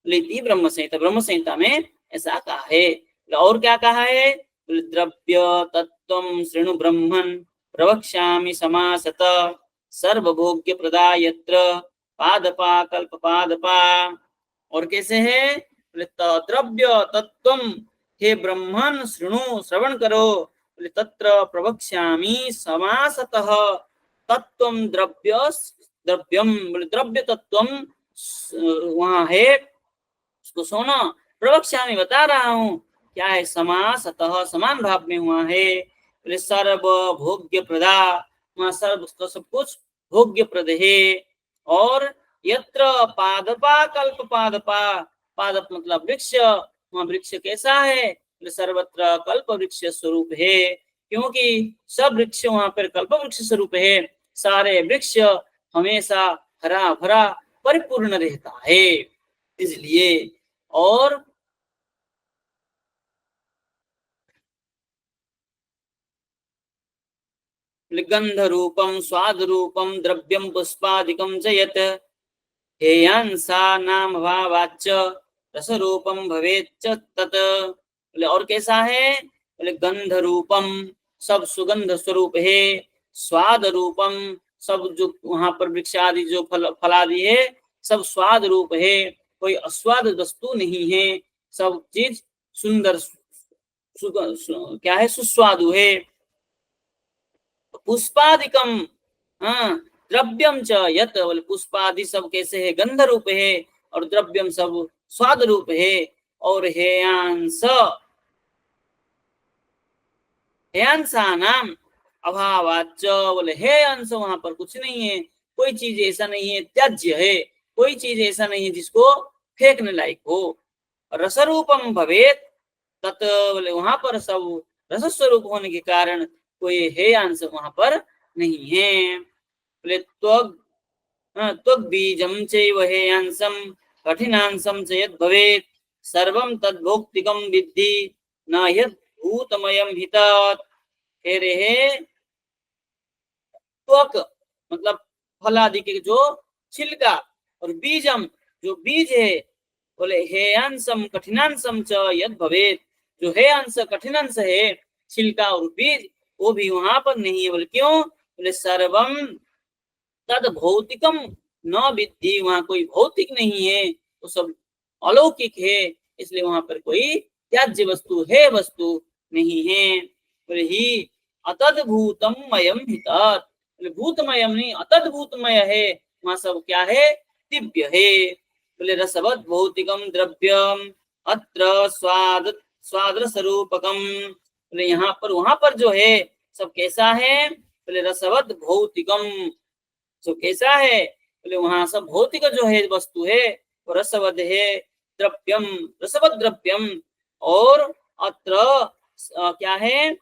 लेती ब्रह्म संहिता में ऐसा कहा है। और क्या कहा है, द्रव्य तत्वं शृणु ब्रह्मन् प्रवक्ष्यामि समासत सर्वभोग्य प्रदायत्र पादपा कल्प पादपा, और कैसे है, द्रव्य तत्वं, हे ब्रह्मन् शृणु श्रवण करो, तत्र प्रवक्ष्यामि समासतः तत्वं द्रव्य द्रव्यम, द्रव्य तत्वम वहां है उसको सुनो, प्रवक्ष्यामि बता रहा हूँ क्या है, समासतः समान भाव में हुआ है, सर्व भोग्य प्रदा, वहां सर्व सब कुछ भोग्य प्रद है। और यत्र पादपा कल्प पादपा, पादप मतलब वृक्ष, वहां वृक्ष कैसा है, सर्वत्र कल्प वृक्ष स्वरूप है, क्योंकि सब वृक्ष वहां पर कल्प वृक्ष स्वरूप है, सारे वृक्ष हमेशा हरा भरा परिपूर्ण रहता है, इसलिए। और गंध रूपम स्वाद रूपम द्रव्यम पुष्पादिकम च यत् हेयांसा नाम भावाच्च रस रूपम भवेच्च तत्, और कैसा है, गंध रूपम सब सुगंध स्वरूप है, स्वाद रूपम सब जो वहां पर वृक्ष आदि जो फलादि है सब स्वाद रूप है, कोई अस्वाद वस्तु नहीं है, सब चीज सुंदर क्या है, सुस्वादु है। पुष्पादिकम, हाँ, द्रव्यम च यत, पुष्पादि सब कैसे है, गंध रूप है, और द्रव्यम सब स्वाद रूप है। और हेयांसा नाम अभावाच, बोले हे अंश, वहां पर कुछ नहीं है, कोई चीज ऐसा नहीं है, त्याज्य है, कोई चीज ऐसा नहीं है जिसको फेंकने लायक हो। रसरूपम भवेत तत्, बोले वहां पर सब रस स्वरूप होने के कारण कोई हे अंश वहां पर नहीं है। बोले त्वग बीजम चैव हे अंशम कठिनांशम च यद् भवेत् सर्वं तद्भोक्तिकं विद्धि न यद् भूतमयम हितात, कह रहे त्वक मतलब फलादि के जो छिलका, और बीजम जो बीज है, बोले हे अंशम कठिनांशम च यद् भवेत्, जो हे अंश कठिन अंश है, छिलका और बीज, वो भी वहां पर नहीं है। बोले क्यों, बोले सर्वम तद भौतिकम न विद्धि, वहां कोई भौतिक नहीं है, वो सब अलौकिक है, इसलिए वहां पर कोई त्याज्य वस्तु है वस्तु नहीं है। बोले ही अतद्भूतम मयम हि तत्, बोले भूतमयम नहीं अतद्भूतमय है, वहाँ सब क्या है, दिव्य है। बोले रसवत भौतिकम द्रव्यम अत्र स्वाद स्वाद स्वरूपकम, बोले यहाँ पर वहां पर जो है सब कैसा है, बोले रसवत भौतिकम, सब कैसा है, बोले वहां सब भौतिक जो है वस्तु है वो रसवद है, द्रव्यम रसवद द्रव्यम, और अत्र क्या है,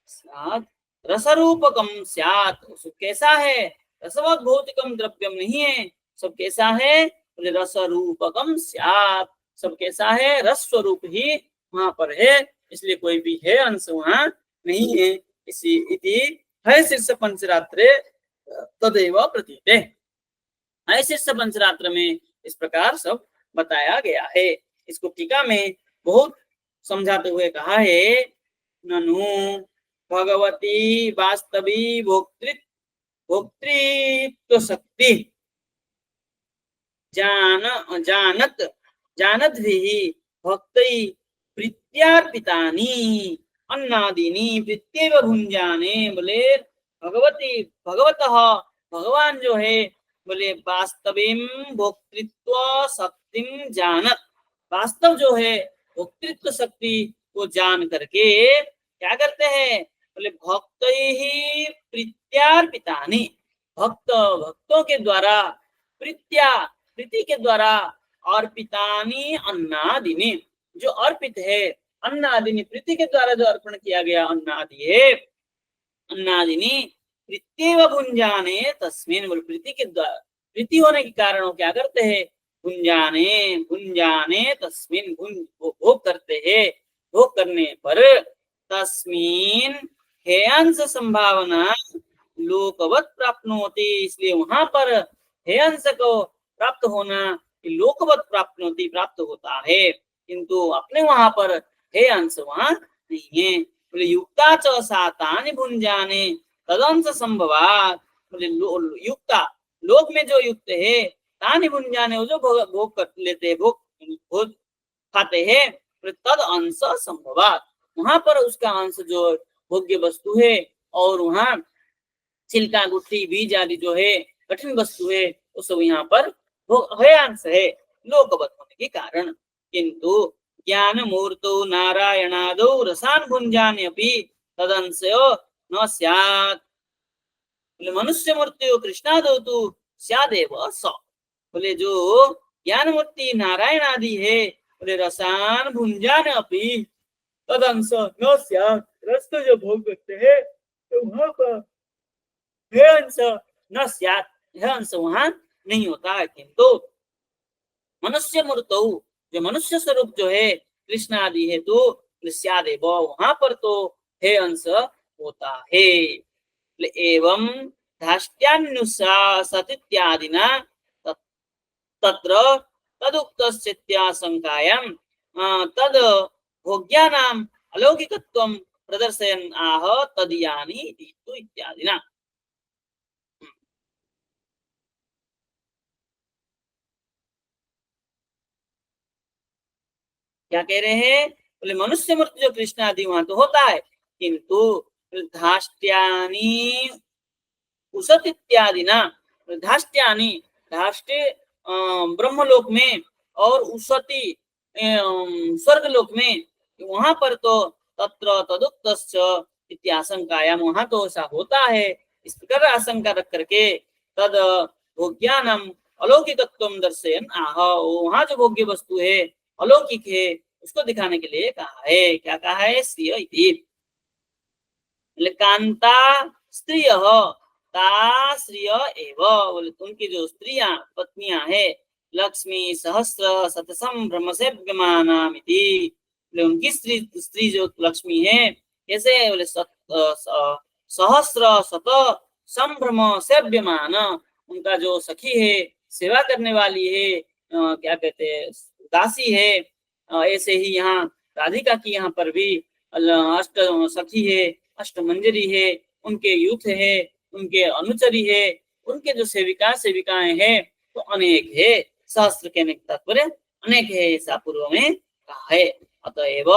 स्यात् रसरूपकम स्यात्, सब कैसा है, रसवद भौतिकम द्रव्यम नहीं है, सब कैसा है, बोले रसरूपकम स्यात्, सब कैसा है, रस स्वरूप ही वहां पर है, इसलिए कोई भी है अंश वहां नहीं है। इसी इति है शीर्ष पंचरात्रे तदेव प्रतीते, है शीर्ष पंचरात्र में इस प्रकार सब बताया गया है। इसको टीका में बहुत समझाते हुए कहा है, ननु भगवती वास्तवी भोक्तृत्व शक्ति जानत भी भक्तै प्रीत्यार्पितानि अन्नादीनि प्रीत्येव भुंजाने, बोले भगवती भगवतः भगवान जो है, बोले वास्तविम भोक्तृत्व शक्तिम जानत, वास्तव जो है भोक्तृत्व शक्ति को जान करके क्या करते हैं, बोले भक्त ही प्रीत्यार्पितानि, भक्तों के द्वारा प्रीत्या प्रीति के द्वारा अर्पितानि अन्नादिनी, जो अर्पित है अन्नादिनी प्रीति के द्वारा जो अर्पण किया गया अन्नादि है, अन्नादिनी प्रीत्येव भुंजाने तस्मिन्, बोले प्रीति के द्वारा प्रीति होने के कारण वो क्या करते हैं, भुंजाने तस्मिन्, भोग करते हैं, भोग करने पर तस्मिन् हेयांश संभावना लोकवत प्राप्नोति, इसलिए वहां पर हेयांश को प्राप्त होना लोकवत प्राप्नोति प्राप्त होता है, किंतु अपने वहां पर हे अंश वहां नहीं है। बोले युक्ता च सातानि भुंजाने तदंश संभवात, बोले युक्ता लोक में जो युक्त है, तानि भुंजाने वो जो भोग कर लेते हैं, भोग खाते हैं, तद अंश संभवात, वहां पर उसका अंश जो भोग्य वस्तु है, और वहां छिलका गुट्टी बीज आदि जो है कठिन वस्तु है, वो सब यहाँ पर अंश है लोकवत होने के कारण। किंतु ज्ञान मूर्तो नारायणादौ रसान् भुंजाने अपि तदंशो न स्यात्, बोले मनुष्य मूर्ति कृष्णादौ तो स्यादेव स, बोले जो ज्ञान मूर्ति नारायण आदि है, बोले रसान् भुंजाने अपि तदंश न स्यात्, रस जो भोग करते हैं तो वहां पर हे अंश न स्यात्, यह अंश वहां नहीं होता है। किंतु मनुष्य मूर्तौ, जो मनुष्य स्वरूप जो है कृष्ण आदि है तो स्यादेव, वहां पर तो हे अंश होता है। एवं धाष्ट्यान्युशासतीत्यादिना तत्र तदुक्तस्याशंकायां तद भोग्यानाम् अलौकिकत्वं प्रदर्शयन् आह तदीयानि इत्यादिना। क्या कह रहे हैं, बोले मनुष्य मूर्ति जो कृष्ण आदि वहां तो होता है, किंतु धाष्ट्यानि उसत इत्यादि ना, धाष्ट्यानि धाष्ट्य ब्रह्मलोक में और उसति स्वर्गलोक में, वहां पर तो तत्र तदुक्तश्च इत्याशंकायाम, वहां तो ऐसा होता है, इस प्रकार आशंका रख करके तद भोग्यानम अलौकिकत्वं दर्शयन् आह, वहां जो भोग्य वस्तु है अलौकिक है उसको दिखाने के लिए कहा है। क्या कहा है, श्रिय इति कांता स्त्रिय ता श्रिय एव, बोले उनकी जो स्त्रियां पत्नियां है लक्ष्मी सहस्र शतसम ब्रह्मसेव्यमानामिति, उनकी स्त्री जो लक्ष्मी है कैसे, बोले सहस्र शत संभ्रम सेव्यमान, उनका जो सखी है सेवा करने वाली है, क्या कहते हैं दासी है, ऐसे ही यहाँ राधिका की यहाँ पर भी अष्ट सखी है, अष्ट मंजरी है, उनके यूथ है, उनके अनुचरी है, उनके जो सेविकाएं हैं तो अनेक है, सहस्त्र कहने का तात्पर्य अनेक है, ऐसा पूर्व में कहा है। अतएव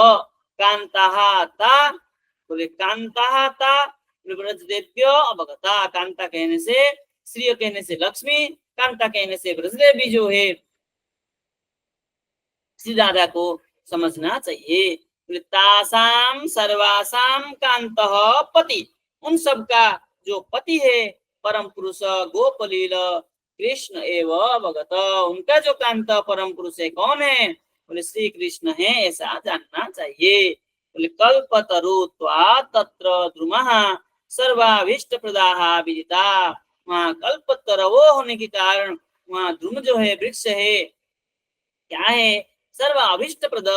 कांता ता, बोले कांता ता, ब्रजदेव्य अवगता। कांता कहने से श्री, कहने से लक्ष्मी, कांता कहने से ब्रजदेवी जो है श्री राधा को समझना चाहिए। तासाम सर्वासाम कांतः पति, उन सब का जो पति है परम पुरुष गोपलील कृष्ण एव अवगत, उनका जो कांत परम पुरुष है कौन है, बोले श्री कृष्ण है, ऐसा जानना चाहिए। बोले कल्पतरुत्वा तत्र द्रुमः सर्वाभीष्ट प्रदाहा विदिता, वहाँ कल्पतरवो होने के कारण वहाँ द्रुम जो है वृक्ष है, क्या है, सर्व अभिष्ट प्रद,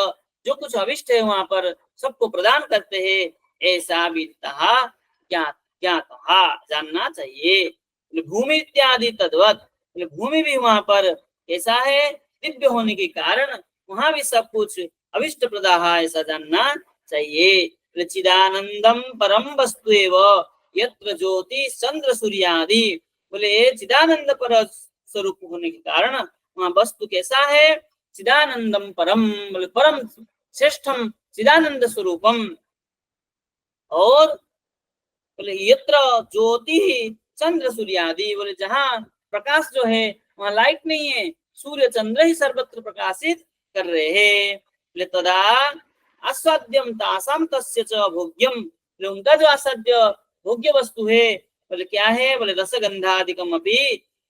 जो कुछ अभिष्ट है वहां पर सबको प्रदान करते हैं, ऐसा विदिता ज्ञातः जानना चाहिए। भूमि इत्यादि तद्वत, भूमि भी वहां पर ऐसा है, दिव्य होने के कारण वहां भी सब कुछ अभिष्ट प्रदाह, ऐसा जानना चाहिए। चिदानंदम परम वस्तु एव यत्र ज्योति चंद्र सूर्यादि, बोले चिदानंद पर स्वरूप होने के कारण वहां वस्तु कैसा है, चिदानंदम परम, बोले परम श्रेष्ठम चिदानंद स्वरूपम, और बोले यत्र ज्योति चंद्र सूर्यादि, बोले जहाँ प्रकाश जो है वहाँ लाइट नहीं है, सूर्य चंद्र ही सर्वत्र प्रकाशित कर रहे हैं। बोले तदा आस्वाद्यम तासाम तस्य च भोग्यम, बोले उनका जो आस्वाद्य भोग्य वस्तु है, बोले क्या है, बोले रसगंधादिकम अपि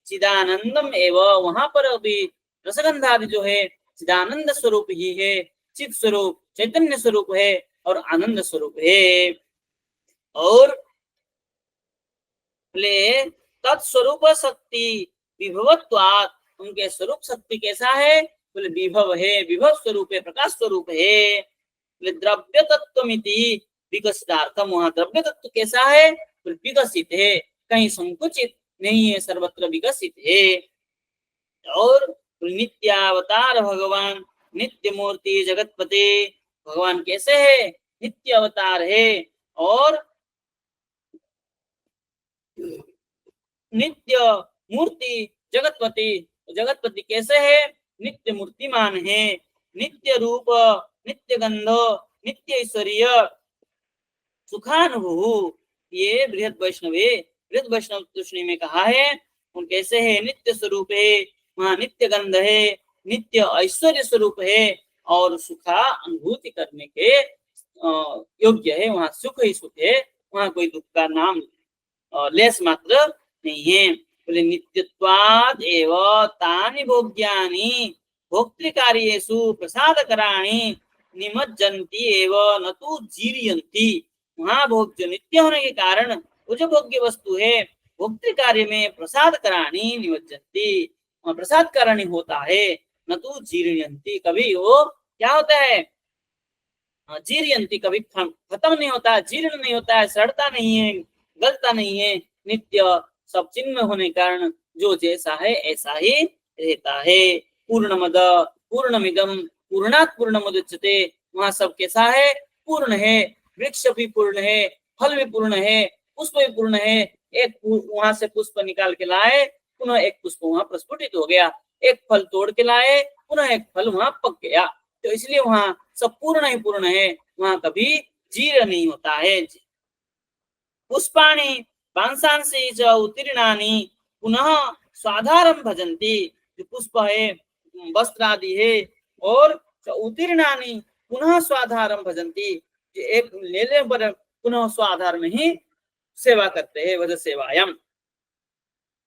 चिदानंदम एव, वहां पर अभी रसगंधादि जो है चिदानंद स्वरूप ही है, चित स्वरूप चैतन्य स्वरूप है और आनंद स्वरूप है। और तत्स्वरूप शक्ति विभवत्वात्, उनके स्वरूप शक्ति कैसा है, बोले विभव है, विभव स्वरूप है, प्रकाश स्वरूप है। द्रव्य तत्वमिति विकसितार्थम, वहां द्रव्य तत्व कैसा है, बोले विकसित है, कहीं संकुचित नहीं है, सर्वत्र विकसित है। और नित्यावतार भगवान, नित्य मूर्ति जगतपति, भगवान कैसे है, नित्य अवतार है और नित्य मूर्ति जगतपति, जगतपति कैसे है, नित्य मूर्तिमान है, नित्य रूप, नित्य गंध, नित्य ऐश्वर्य, सुखानुभू। ये बृहद वैष्णव तृष्णि में कहा है, उन कैसे है, नित्य स्वरूप है, वहाँ नित्य गंध है, नित्य ऐश्वर्य स्वरूप है और सुखा अनुभूति करने के योग्य है, वहाँ सुख ही सुख है, वहाँ कोई दुख का नाम लेस मात्र नहीं है। बोले नित्यत्वाद एव तानि भोग्यानि भोक्तृकार्येषु प्रसादकराणि निमज्जन्ति एव न तु जीर्यन्ति, वहाँ भोग जो नित्य होने के कारण वो जो भोग्य वस्तु है भोक्तृ कार्य में प्रसादकराणि निमज्जन्ति, प्रसाद करणी होता है, न तो जीर्यन्ति, कभी वो क्या होता है, जीर्यन्ति कभी खत्म नहीं होता, जीर्ण नहीं होता है, सड़ता नहीं है, गलता नहीं है, नित्य सब चिन्ह होने कारण जो जैसा है ऐसा ही रहता है। पूर्णमद पूर्णमिदम पूर्णात् पूर्णमुदच्यते, वहाँ सब कैसा है, पूर्ण है, वृक्ष भी पूर्ण है, फल भी पूर्ण है, पुष्प भी पूर्ण है, एक वहां से पुष्प निकाल के लाए, पुनः एक पुष्प वहां प्रस्फुटित हो गया, एक फल तोड़ के लाए, पुनः एक फल वहां पक गया, तो इसलिए वहां सब पूर्ण ही पूर्ण है, वहां कभी जीर्ण नहीं होता है। पुष्पाणि वांसांसि च उत्तीर्णानि पुनः स्वाधारम भजन्ति, जो पुष्प है, वस्त्र आदि है, और उत्तीर्णानि पुनः स्वाधारम भजन्ति, एक लेने पर पुनः स्वाधार में ही सेवा करते हैं, वजह सेवायम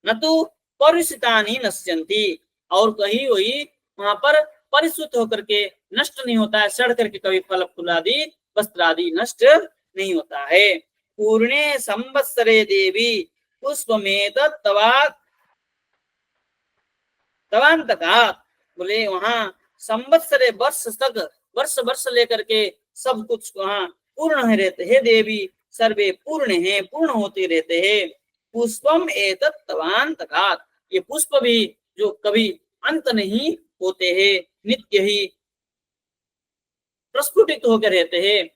न तो परिचितानि नश्यन्ति, और कहीं वही वहां पर परिशुद्ध होकर के नष्ट नहीं होता है, सड़ करके कभी फल फूल आदि वस्त्र आदि नष्ट नहीं होता है। पूर्णे संवत्सरे देवी पुष्पमेतत् तवांतकात्, बोले वहां संवत्सरे वर्ष तक, वर्ष वर्ष लेकर के सब कुछ वहां पूर्ण रहते हैं, देवी सर्वे पूर्ण है, पूर्ण होते रहते हैं। पुष्पम एतत् तवांतकात्, ये पुष्प भी जो कभी अंत नहीं होते हैं, नित्य ही प्रस्फुटित होकर रहते हैं,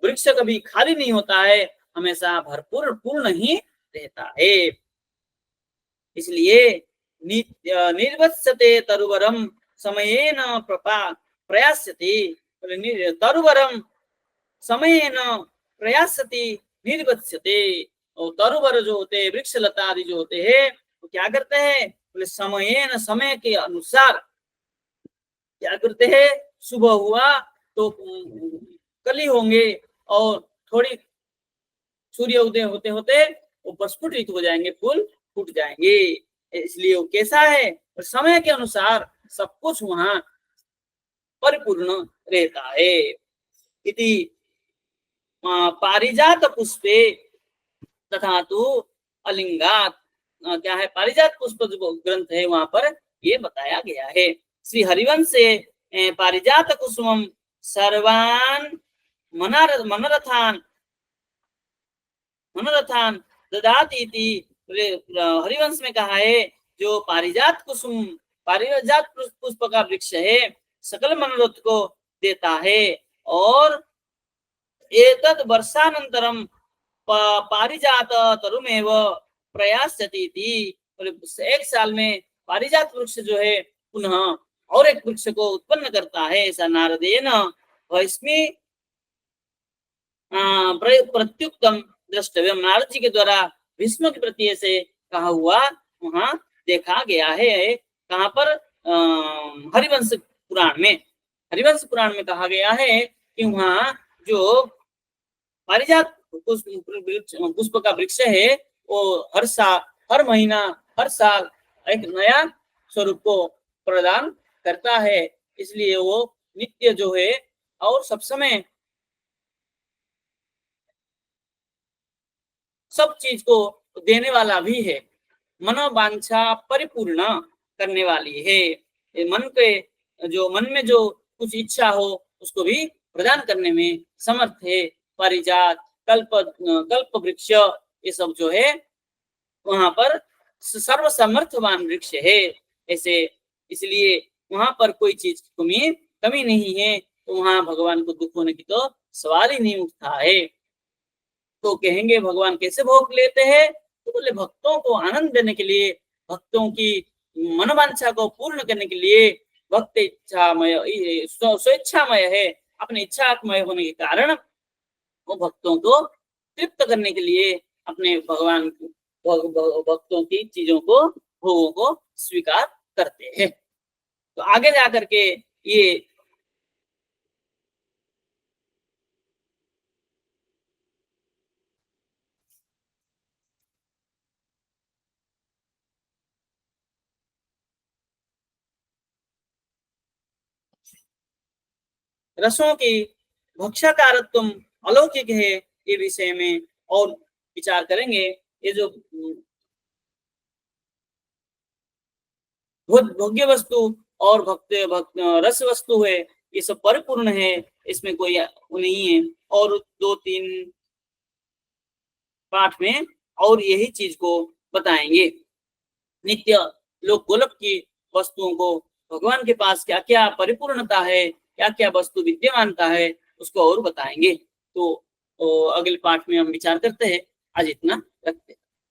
वृक्ष कभी खाली नहीं होता है, हमेशा भरपूर पूर्ण ही रहता है। इसलिए निर्वत्सते तरुवरम समयेन प्रयास्यति, तरुवरम समयेन प्रयासति निर्वत्स्यते। और तरुवर जो होते हैं, वृक्ष लता आदि जो होते हैं, वो क्या करते हैं? बोले समयेन, समय के अनुसार क्या करते हैं? सुबह हुआ तो कली होंगे और थोड़ी सूर्य उदय होते होते वो प्रस्फुटित हो जाएंगे, फूल फूट जाएंगे। इसलिए वो कैसा है? और समय के अनुसार सब कुछ वहां परिपूर्ण रहता है। इति पारिजात पुष्पे तथा तो अलिंगात, क्या है? पारिजात पुष्प जो ग्रंथ है वहां पर ये बताया गया है। श्री हरिवंश से पारिजात कुसुमम सर्वान मनरथान मनोरथान ददाति इति। हरिवंश में कहा है जो पारिजात कुसुम, पारिजात पुष्प का वृक्ष है, सकल मनोरथ को देता है। और एतद् वर्षानंतरम पारिजात तरुमेव प्रयास्यति इति। एक साल में पारिजात वृक्ष जो है पुनः और एक वृक्ष को उत्पन्न करता है, ऐसा नारदेन भस्मी प्रत्युक्तम द्रष्टव्यम। नारद जी के द्वारा भीष्म के प्रति ऐसे कहा हुआ वहां देखा गया है। कहाँ पर? हरिवंश पुराण में। हरिवंश पुराण में कहा गया है कि वहाँ जो पारिजात पुष्प का वृक्ष है वो हर साल, हर महीना, हर साल एक नया स्वरूप को प्रदान करता है। इसलिए वो नित्य जो है और सब समय सब चीज को देने वाला भी है, मनोवांछा परिपूर्ण करने वाली है। ये मन के जो मन में जो कुछ इच्छा हो उसको भी प्रदान करने में समर्थ है। पारिजात, कल्प वृक्ष, ये सब जो है वहां पर सर्व समर्थवान वृक्ष है ऐसे। इसलिए वहां पर कोई चीज की कमी नहीं है, तो वहां भगवान को दुख होने की तो सवाल ही नहीं उठता है। तो कहेंगे भगवान कैसे भोग लेते हैं? तो बोले भक्तों को आनंद देने के लिए, भक्तों की मनोवांछा को पूर्ण करने के लिए। भक्त इच्छामय, स्वेच्छामय है, अपने इच्छामय होने के कारण वो भक्तों को तृप्त करने के लिए अपने भगवान भक्तों की चीजों को, भोगों को स्वीकार करते हैं। तो आगे जाकर के ये रसों की भक्षाकारत्व अलौकिक है, ये विषय में और विचार करेंगे। ये जो भोग्य वस्तु और भक्त रस वस्तु है, ये सब परिपूर्ण है, इसमें कोई नहीं है। और 2-3 पाठ में और यही चीज को बताएंगे। नित्य लोक गोलक की वस्तुओं को भगवान के पास क्या क्या परिपूर्णता है, क्या क्या वस्तु विद्यमानता है, उसको और बताएंगे। तो अगले पाठ में हम विचार करते हैं। आज इतना रखते हैं।